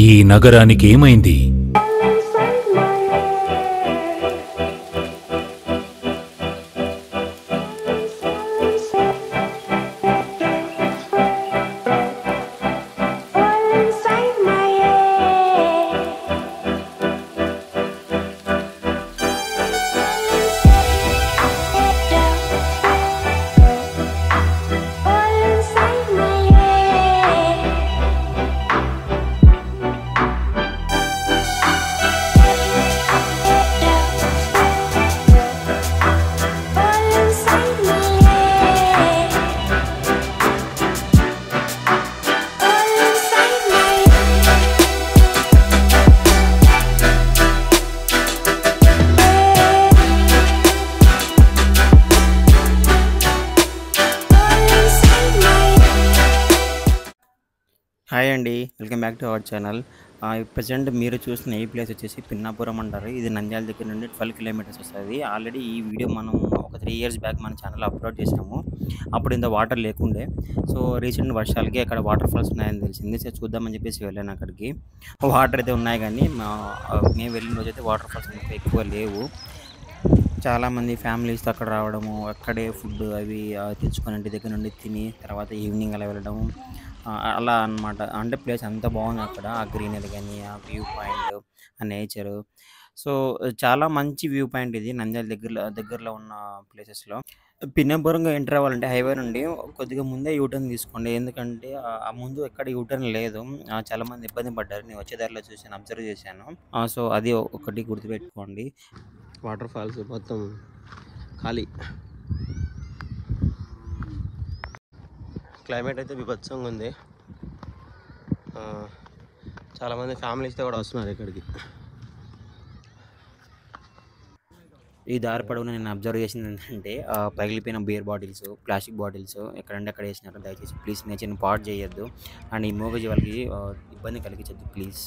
ఈ నగరానికి ఏమైంది? హాయ్ అండి. Welcome back to our channel. Present మీరు చూస్తున్న ఈ ప్లేస్ వచ్చేసి పిన్నాపురం అంటారు. ఇది నంద్యాల దగ్గర నుండి 12 కిలోమీటర్స్ వస్తుంది. ఆల్రెడీ ఈ వీడియో మనం ఒక 3 ఇయర్స్ బ్యాక్ మన ఛానల్లో అప్లోడ్ చేసాము. అప్పుడు ఇంత వాటర్ లేకుండే. సో రీసెంట్ వర్షాలకి అక్కడ వాటర్ ఫాల్స్ ఉన్నాయని తెలిసింది. సో చూద్దామని చెప్పేసి వెళ్ళాను అక్కడికి. వాటర్ అయితే ఉన్నాయి కానీ మేము వెళ్ళిన రోజైతే వాటర్ ఫాల్స్ ఎక్కువ లేవు. చాలామంది ఫ్యామిలీస్తో అక్కడ రావడము, అక్కడే ఫుడ్ అవి తెచ్చుకొని ఇంటి దగ్గర నుండి తిని తర్వాత ఈవినింగ్ అలా వెళ్ళడము అలా అనమాట. అంటే ప్లేస్ అంత బాగుంది అక్కడ. ఆ గ్రీనరీ కానీ, ఆ వ్యూ పాయింట్, ఆ నేచరు. సో చాలా మంచి వ్యూ పాయింట్ ఇది నంద్యాల దగ్గరలో ఉన్న ప్లేసెస్‌లో. పిన్నపురంగా ఎంటర్ అవ్వాలంటే హైవే నుండి కొద్దిగా ముందే యూటర్న్ తీసుకోండి. ఎందుకంటే ఆ ముందు ఎక్కడ యూటర్న్ లేదు. చాలామంది ఇబ్బంది పడ్డారు. నేను వచ్చే దారిలో చూసాను, అబ్జర్వ్ చేశాను. సో అది ఒకటి గుర్తుపెట్టుకోండి. వాటర్ ఫాల్స్ మొత్తం ఖాళీ. క్లైమేట్ అయితే బీభత్సంగా ఉంది. చాలామంది ఫ్యామిలీస్తో కూడా వస్తున్నారు ఇక్కడికి. ఈ దారి పొడవునా నేను అబ్జర్వ్ చేసింది ఏంటంటే పగిలిపోయిన బియర్ బాటిల్స్, ప్లాస్టిక్ బాటిల్స్ ఎక్కడంటే అక్కడ వేసినారు. దయచేసి ప్లీజ్ నేచర్ని పాడు చేయొద్దు అండ్ ఈ మూగజీవాలకి ఇబ్బంది కలిగించద్దు ప్లీజ్.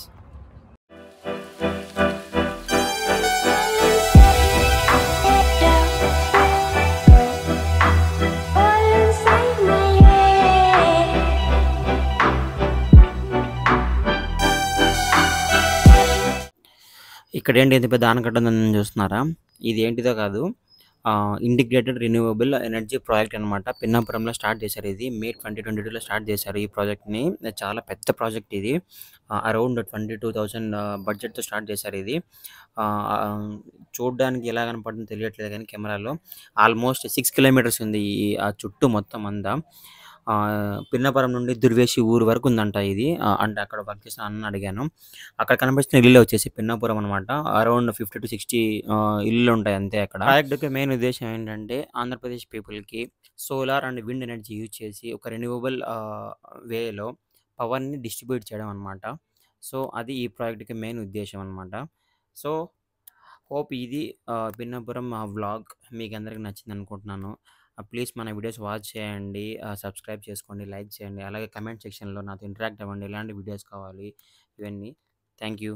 ఇక్కడ ఏంటి ఇంత పెద్ద ఆనకట్ట ఉందని చూస్తున్నారా? ఇది ఏంటిదో కాదు, ఇంటిగ్రేటెడ్ రెన్యూవబుల్ ఎనర్జీ ప్రాజెక్ట్ అనమాట. పిన్నాపురంలో స్టార్ట్ చేశారు. ఇది మే 2022లో స్టార్ట్ చేశారు ఈ ప్రాజెక్ట్ని. చాలా పెద్ద ప్రాజెక్ట్ ఇది. అరౌండ్ 22,000 బడ్జెట్తో స్టార్ట్ చేశారు ఇది. చూడడానికి ఎలా కనపడుతుందో తెలియట్లేదు కానీ కెమెరాలో ఆల్మోస్ట్ 6 కిలోమీటర్స్ ఉంది ఆ చుట్టూ మొత్తం అంతా. పిన్నపురం నుండి దుర్వేషి ఊరు వరకు ఉందంట ఇది. అంటే అక్కడ వర్క్ చేసిన అన్న అడిగాను. అక్కడ కనిపిస్తున్న ఇల్లు వచ్చేసి పిన్నాపురం అనమాట. అరౌండ్ 50-60 ఇల్లులు ఉంటాయి అంతే అక్కడ. ప్రాజెక్ట్ యొక్క మెయిన్ ఉద్దేశం ఏంటంటే ఆంధ్రప్రదేశ్ పీపుల్కి solar and wind energy use చేసి ఒక రెన్యూవబుల్ వేలో పవర్ని డిస్ట్రిబ్యూట్ చేయడం అనమాట. సో అది ఈ ప్రాజెక్ట్కి మెయిన్ ఉద్దేశం అనమాట. సో హోప్ ఇది పిన్నాపురం వ్లాగ్ మీకు అందరికి నచ్చింది అనుకుంటున్నాను. ప్లీజ్ మన వీడియోస్ వాచ్ చేయండి, సబ్స్క్రైబ్ చేసుకోండి, లైక్ చేయండి, అలాగే కమెంట్ సెక్షన్లో నాతో ఇంటరాక్ట్ అవ్వండి. ఎలాంటి వీడియోస్ కావాలి ఇవన్నీ. Thank you.